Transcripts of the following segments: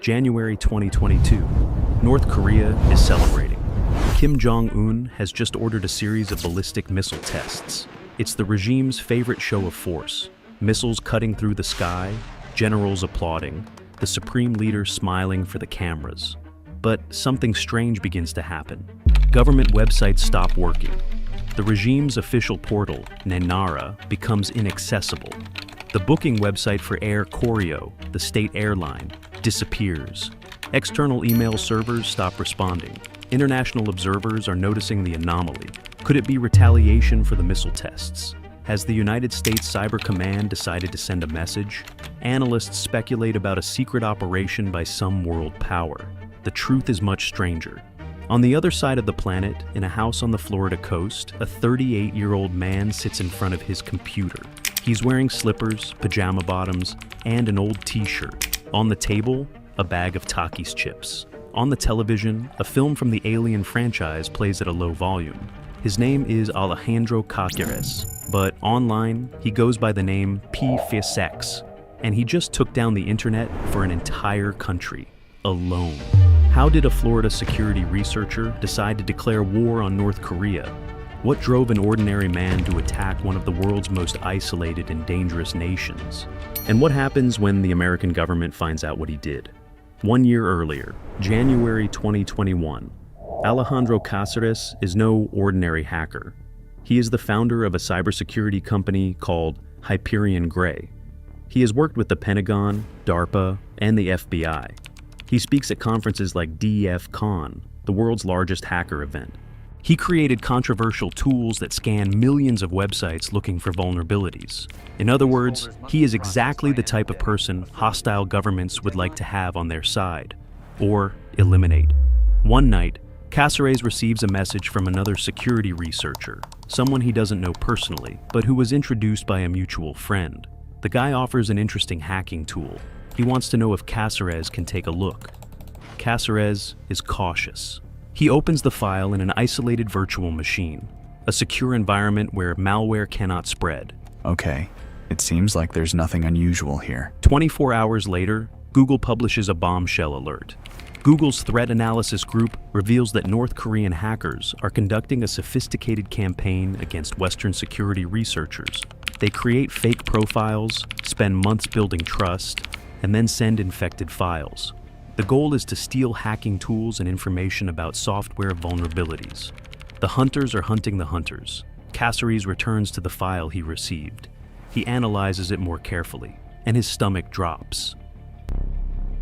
January 2022. North Korea is celebrating. Kim Jong-un has just ordered a series of ballistic missile tests. It's the regime's favorite show of force. Missiles cutting through the sky, generals applauding, the supreme leader smiling for the cameras. But something strange begins to happen. Government websites stop working. The regime's official portal, Nenara, becomes inaccessible. The booking website for Air Koryo, the state airline, disappears. External email servers stop responding. International observers are noticing the anomaly. Could it be retaliation for the missile tests? Has the United States Cyber Command decided to send a message? Analysts speculate about a secret operation by some world power. The truth is much stranger. On the other side of the planet, in a house on the Florida coast, a 38-year-old man sits in front of his computer. He's wearing slippers, pajama bottoms, and an old t-shirt. On the table, a bag of Takis chips. On the television, a film from the Alien franchise plays at a low volume. His name is Alejandro Cáceres, but online, he goes by the name P-Fix, and he just took down the internet for an entire country, alone. How did a Florida security researcher decide to declare war on North Korea? What drove an ordinary man to attack one of the world's most isolated and dangerous nations? And what happens when the American government finds out what he did? 1 year earlier, January 2021, Alejandro Cáceres is no ordinary hacker. He is the founder of a cybersecurity company called Hyperion Grey. He has worked with the Pentagon, DARPA, and the FBI. He speaks at conferences like DEF CON, the world's largest hacker event. He created controversial tools that scan millions of websites looking for vulnerabilities. In other words, he is exactly the type of person hostile governments would like to have on their side, or eliminate. One night, Cáceres receives a message from another security researcher, someone he doesn't know personally, but who was introduced by a mutual friend. The guy offers an interesting hacking tool. He wants to know if Cáceres can take a look. Cáceres is cautious. He opens the file in an isolated virtual machine, a secure environment where malware cannot spread. Okay, it seems like there's nothing unusual here. 24 hours later, Google publishes a bombshell alert. Google's threat analysis group reveals that North Korean hackers are conducting a sophisticated campaign against Western security researchers. They create fake profiles, spend months building trust, and then send infected files. The goal is to steal hacking tools and information about software vulnerabilities. The hunters are hunting the hunters. Cáceres returns to the file he received. He analyzes it more carefully, and his stomach drops.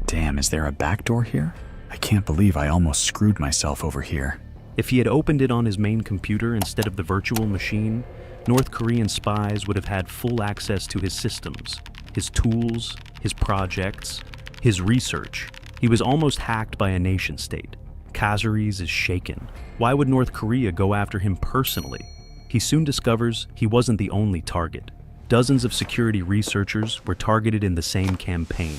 Damn, is there a backdoor here? I can't believe I almost screwed myself over here. If he had opened it on his main computer instead of the virtual machine, North Korean spies would have had full access to his systems, his tools, his projects, his research. He was almost hacked by a nation-state. Cáceres is shaken. Why would North Korea go after him personally? He soon discovers he wasn't the only target. Dozens of security researchers were targeted in the same campaign.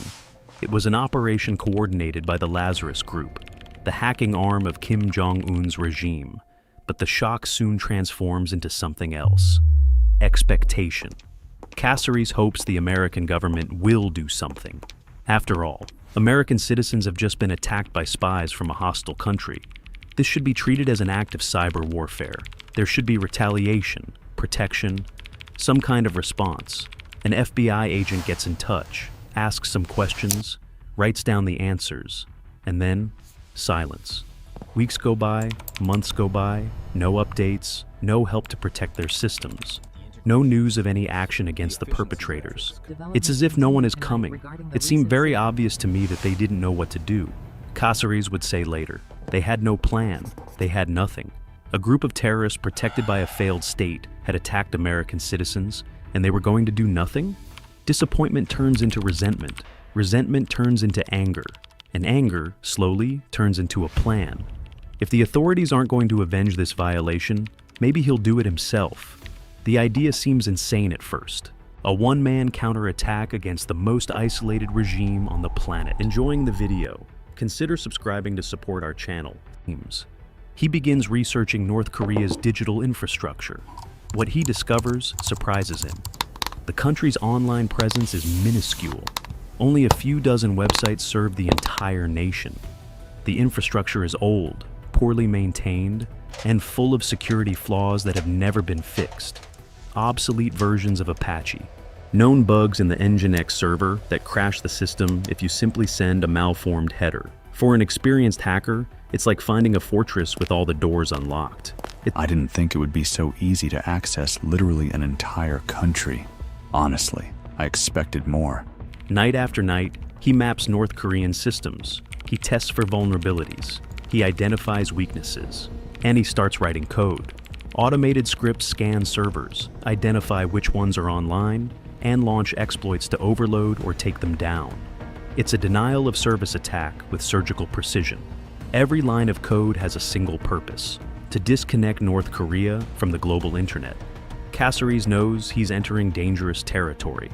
It was an operation coordinated by the Lazarus Group, the hacking arm of Kim Jong-un's regime. But the shock soon transforms into something else. Expectation. Cáceres hopes the American government will do something. After all, American citizens have just been attacked by spies from a hostile country. This should be treated as an act of cyber warfare. There should be retaliation, protection, some kind of response. An FBI agent gets in touch, asks some questions, writes down the answers, and then silence. Weeks go by, months go by, no updates, no help to protect their systems. No news of any action against the perpetrators. It's as if no one is coming. It seemed very obvious to me that they didn't know what to do. Cáceres would say later, they had no plan, they had nothing. A group of terrorists protected by a failed state had attacked American citizens, and they were going to do nothing? Disappointment turns into resentment. Resentment turns into anger. And anger, slowly, turns into a plan. If the authorities aren't going to avenge this violation, maybe he'll do it himself. The idea seems insane at first. A one-man counterattack against the most isolated regime on the planet. Enjoying the video? Consider subscribing to support our channel. He begins researching North Korea's digital infrastructure. What he discovers surprises him. The country's online presence is minuscule. Only a few dozen websites serve the entire nation. The infrastructure is old, poorly maintained, and full of security flaws that have never been fixed. Obsolete versions of Apache. Known bugs in the Nginx server that crash the system if you simply send a malformed header. For an experienced hacker, it's like finding a fortress with all the doors unlocked. I didn't think it would be so easy to access literally an entire country. Honestly, I expected more. Night after night, he maps North Korean systems. He tests for vulnerabilities. He identifies weaknesses. And he starts writing code. Automated scripts scan servers, identify which ones are online, and launch exploits to overload or take them down. It's a denial of service attack with surgical precision. Every line of code has a single purpose: to disconnect North Korea from the global internet. Caceres knows he's entering dangerous territory.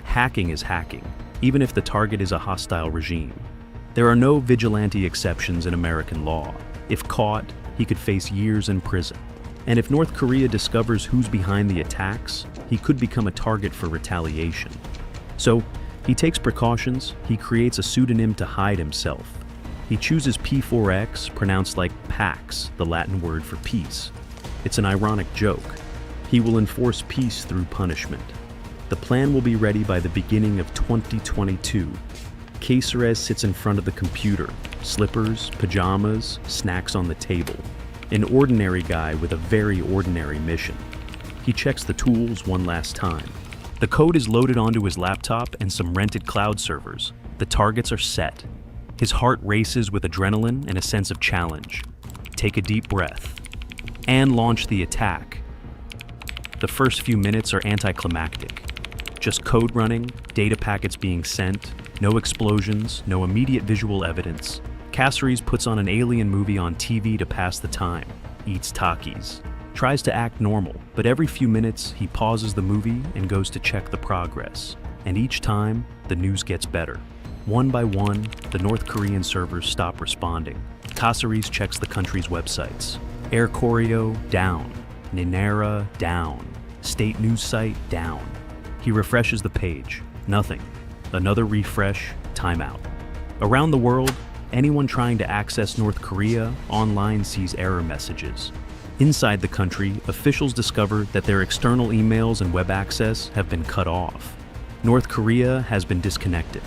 Hacking is hacking, even if the target is a hostile regime. There are no vigilante exceptions in American law. If caught, he could face years in prison. And if North Korea discovers who's behind the attacks, he could become a target for retaliation. So, he takes precautions. He creates a pseudonym to hide himself. He chooses P4X, pronounced like Pax, the Latin word for peace. It's an ironic joke. He will enforce peace through punishment. The plan will be ready by the beginning of 2022. Caceres sits in front of the computer, slippers, pajamas, snacks on the table. An ordinary guy with a very ordinary mission. He checks the tools one last time. The code is loaded onto his laptop and some rented cloud servers. The targets are set. His heart races with adrenaline and a sense of challenge. Take a deep breath. And launch the attack. The first few minutes are anticlimactic. Just code running, data packets being sent, no explosions, no immediate visual evidence. Caceres puts on an alien movie on TV to pass the time, eats Takis, tries to act normal, but every few minutes he pauses the movie and goes to check the progress. And each time, the news gets better. One by one, the North Korean servers stop responding. Caceres checks the country's websites. Air Koryo, down. Ninera, down. State news site, down. He refreshes the page. Nothing. Another refresh, timeout. Around the world, anyone trying to access North Korea online sees error messages. Inside the country, officials discover that their external emails and web access have been cut off. North Korea has been disconnected.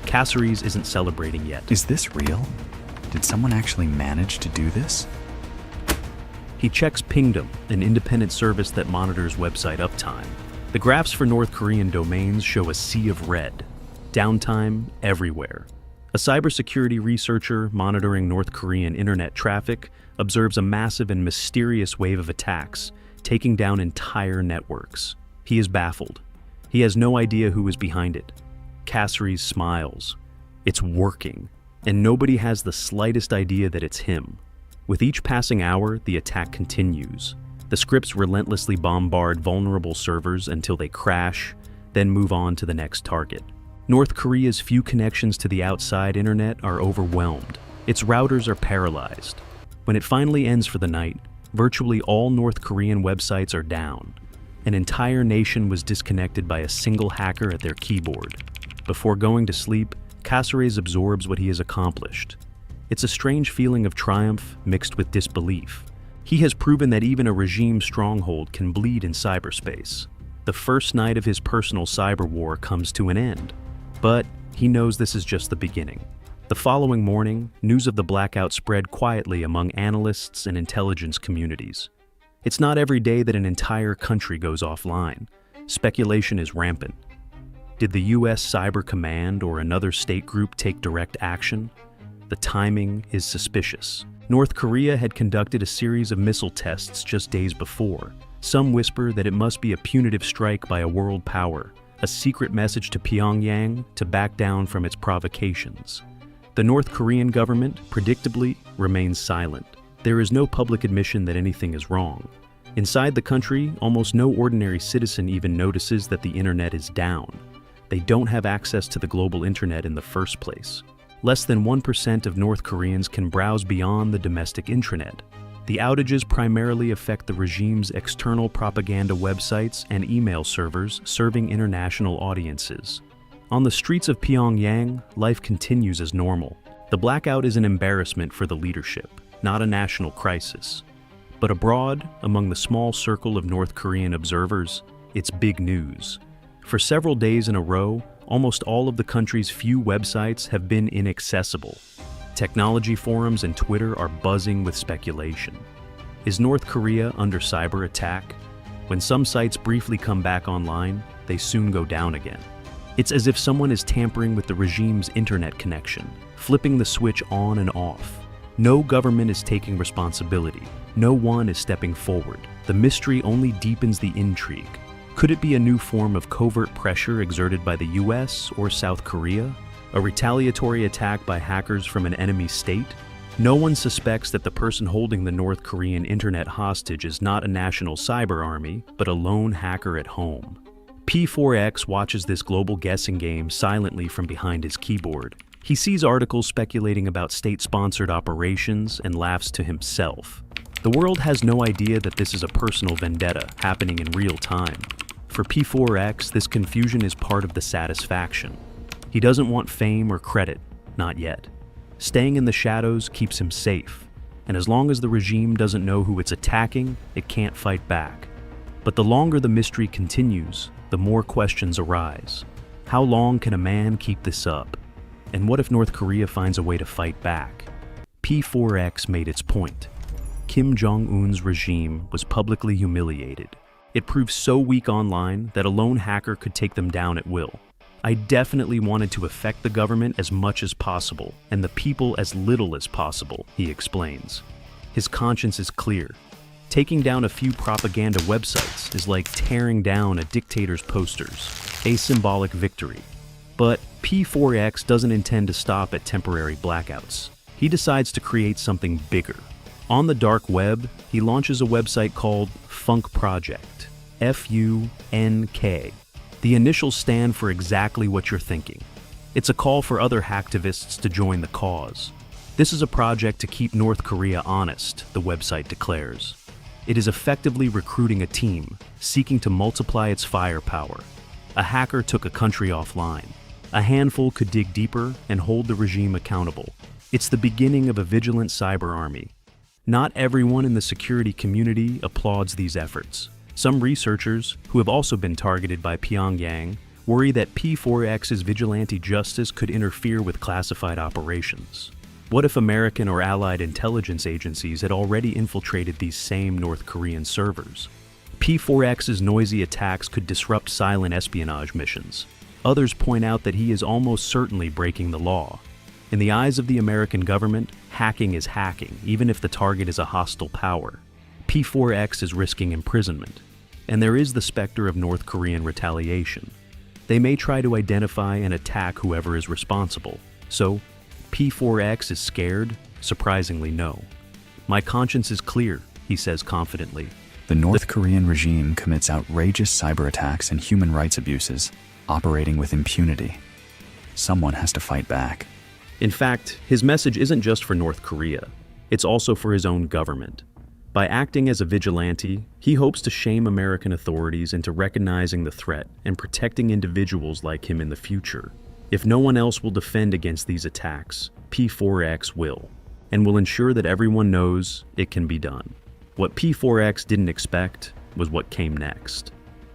Caceres isn't celebrating yet. Is this real? Did someone actually manage to do this? He checks Pingdom, an independent service that monitors website uptime. The graphs for North Korean domains show a sea of red. Downtime everywhere. A cybersecurity researcher monitoring North Korean internet traffic observes a massive and mysterious wave of attacks, taking down entire networks. He is baffled. He has no idea who is behind it. Caceres smiles. It's working, and nobody has the slightest idea that it's him. With each passing hour, the attack continues. The scripts relentlessly bombard vulnerable servers until they crash, then move on to the next target. North Korea's few connections to the outside internet are overwhelmed. Its routers are paralyzed. When it finally ends for the night, virtually all North Korean websites are down. An entire nation was disconnected by a single hacker at their keyboard. Before going to sleep, Caceres absorbs what he has accomplished. It's a strange feeling of triumph mixed with disbelief. He has proven that even a regime stronghold can bleed in cyberspace. The first night of his personal cyber war comes to an end, but he knows this is just the beginning. The following morning, news of the blackout spread quietly among analysts and intelligence communities. It's not every day that an entire country goes offline. Speculation is rampant. Did the US Cyber Command or another state group take direct action? The timing is suspicious. North Korea had conducted a series of missile tests just days before. Some whisper that it must be a punitive strike by a world power, a secret message to Pyongyang to back down from its provocations. The North Korean government, predictably, remains silent. There is no public admission that anything is wrong. Inside the country, almost no ordinary citizen even notices that the internet is down. They don't have access to the global internet in the first place. Less than 1% of North Koreans can browse beyond the domestic intranet. The outages primarily affect the regime's external propaganda websites and email servers serving international audiences. On the streets of Pyongyang, life continues as normal. The blackout is an embarrassment for the leadership, not a national crisis. But abroad, among the small circle of North Korean observers, it's big news. For several days in a row, almost all of the country's few websites have been inaccessible. Technology forums and Twitter are buzzing with speculation. Is North Korea under cyber attack? When some sites briefly come back online, they soon go down again. It's as if someone is tampering with the regime's internet connection, flipping the switch on and off. No government is taking responsibility. No one is stepping forward. The mystery only deepens the intrigue. Could it be a new form of covert pressure exerted by the US or South Korea? A retaliatory attack by hackers from an enemy state? No one suspects that the person holding the North Korean internet hostage is not a national cyber army, but a lone hacker at home. P4X watches this global guessing game silently from behind his keyboard. He sees articles speculating about state-sponsored operations and laughs to himself. The world has no idea that this is a personal vendetta happening in real time. For P4X, this confusion is part of the satisfaction. He doesn't want fame or credit, not yet. Staying in the shadows keeps him safe, and as long as the regime doesn't know who it's attacking, it can't fight back. But the longer the mystery continues, the more questions arise. How long can a man keep this up? And what if North Korea finds a way to fight back? P4X made its point. Kim Jong-un's regime was publicly humiliated. It proved so weak online that a lone hacker could take them down at will. I definitely wanted to affect the government as much as possible, and the people as little as possible, he explains. His conscience is clear. Taking down a few propaganda websites is like tearing down a dictator's posters, a symbolic victory. But P4X doesn't intend to stop at temporary blackouts. He decides to create something bigger. On the dark web, he launches a website called Funk Project, F-U-N-K. The initials stand for exactly what you're thinking. It's a call for other hacktivists to join the cause. This is a project to keep North Korea honest, the website declares. It is effectively recruiting a team, seeking to multiply its firepower. A hacker took a country offline. A handful could dig deeper and hold the regime accountable. It's the beginning of a vigilant cyber army. Not everyone in the security community applauds these efforts. Some researchers, who have also been targeted by Pyongyang, worry that P4X's vigilante justice could interfere with classified operations. What if American or allied intelligence agencies had already infiltrated these same North Korean servers? P4X's noisy attacks could disrupt silent espionage missions. Others point out that he is almost certainly breaking the law. In the eyes of the American government, hacking is hacking, even if the target is a hostile power. P4X is risking imprisonment. And there is the specter of North Korean retaliation. They may try to identify and attack whoever is responsible. So, P4X is scared? Surprisingly, no. My conscience is clear, he says confidently. The North Korean regime commits outrageous cyber attacks and human rights abuses, operating with impunity. Someone has to fight back. In fact, his message isn't just for North Korea. It's also for his own government. By acting as a vigilante, he hopes to shame American authorities into recognizing the threat and protecting individuals like him in the future. If no one else will defend against these attacks, P4X will, and will ensure that everyone knows it can be done. What P4X didn't expect was what came next.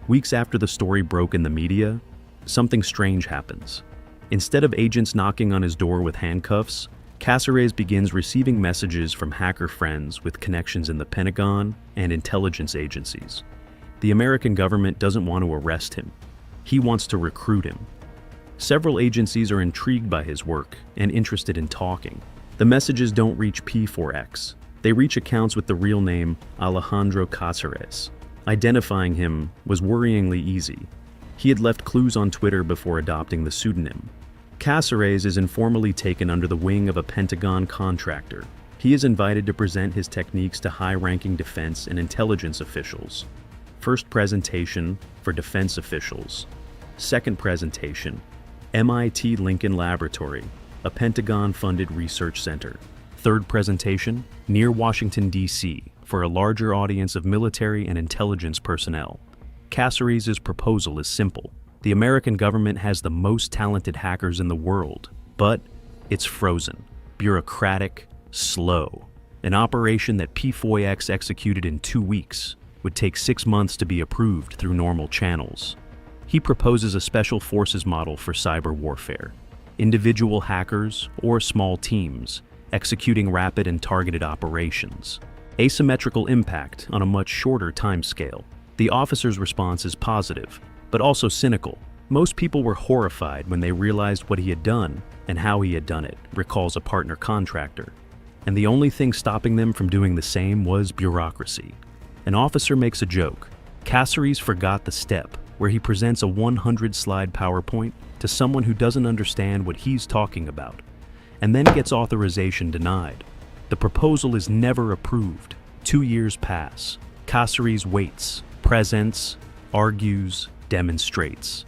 Weeks after the story broke in the media, something strange happens. Instead of agents knocking on his door with handcuffs, Cáceres begins receiving messages from hacker friends with connections in the Pentagon and intelligence agencies. The American government doesn't want to arrest him. He wants to recruit him. Several agencies are intrigued by his work and interested in talking. The messages don't reach P4X. They reach accounts with the real name Alejandro Cáceres. Identifying him was worryingly easy. He had left clues on Twitter before adopting the pseudonym. Cáceres is informally taken under the wing of a Pentagon contractor. He is invited to present his techniques to high-ranking defense and intelligence officials. First presentation for defense officials. Second presentation, MIT Lincoln Laboratory, a Pentagon-funded research center. Third presentation, near Washington, D.C., for a larger audience of military and intelligence personnel. Cáceres' proposal is simple. The American government has the most talented hackers in the world, but it's frozen, bureaucratic, slow. An operation that P4X executed in 2 weeks would take 6 months to be approved through normal channels. He proposes a special forces model for cyber warfare. Individual hackers or small teams executing rapid and targeted operations. Asymmetrical impact on a much shorter timescale. The officer's response is positive, but also cynical. Most people were horrified when they realized what he had done and how he had done it, recalls a partner contractor. And the only thing stopping them from doing the same was bureaucracy. An officer makes a joke. Cáceres forgot the step where he presents a 100-slide PowerPoint to someone who doesn't understand what he's talking about, and then gets authorization denied. The proposal is never approved. 2 years pass. Cáceres waits, presents, argues, demonstrates.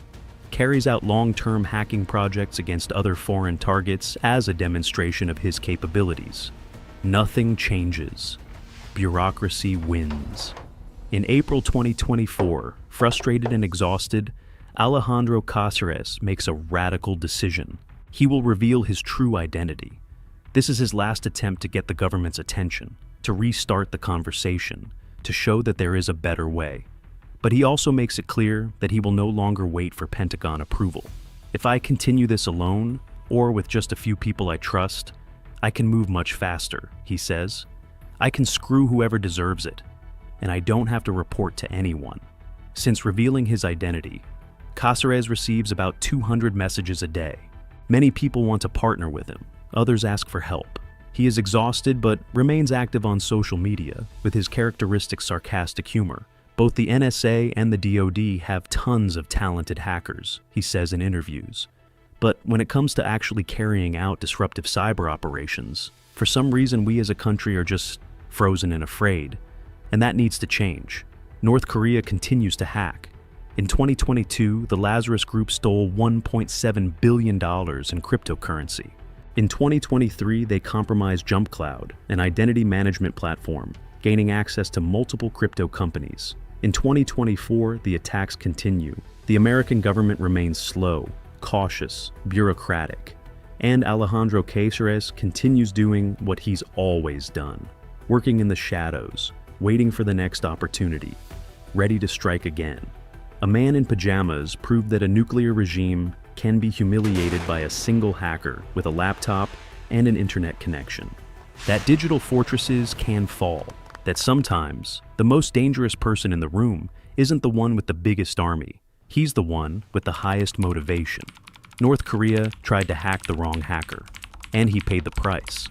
Carries out long-term hacking projects against other foreign targets as a demonstration of his capabilities. Nothing changes. Bureaucracy wins. In April 2024, frustrated and exhausted, Alejandro Cáceres makes a radical decision. He will reveal his true identity. This is his last attempt to get the government's attention, to restart the conversation, to show that there is a better way. But he also makes it clear that he will no longer wait for Pentagon approval. If I continue this alone, or with just a few people I trust, I can move much faster, he says. I can screw whoever deserves it, and I don't have to report to anyone. Since revealing his identity, Cáceres receives about 200 messages a day. Many people want to partner with him, others ask for help. He is exhausted but remains active on social media with his characteristic sarcastic humor. Both the NSA and the DoD have tons of talented hackers, he says in interviews. But when it comes to actually carrying out disruptive cyber operations, for some reason we as a country are just frozen and afraid, and that needs to change. North Korea continues to hack. In 2022, the Lazarus Group stole $1.7 billion in cryptocurrency. In 2023, they compromised JumpCloud, an identity management platform, gaining access to multiple crypto companies. In 2024, the attacks continue. The American government remains slow, cautious, bureaucratic, and Alejandro Cáceres continues doing what he's always done, working in the shadows, waiting for the next opportunity, ready to strike again. A man in pajamas proved that a nuclear regime can be humiliated by a single hacker with a laptop and an internet connection. That digital fortresses can fall, that sometimes the most dangerous person in the room isn't the one with the biggest army, he's the one with the highest motivation. North Korea tried to hack the wrong hacker, and he paid the price.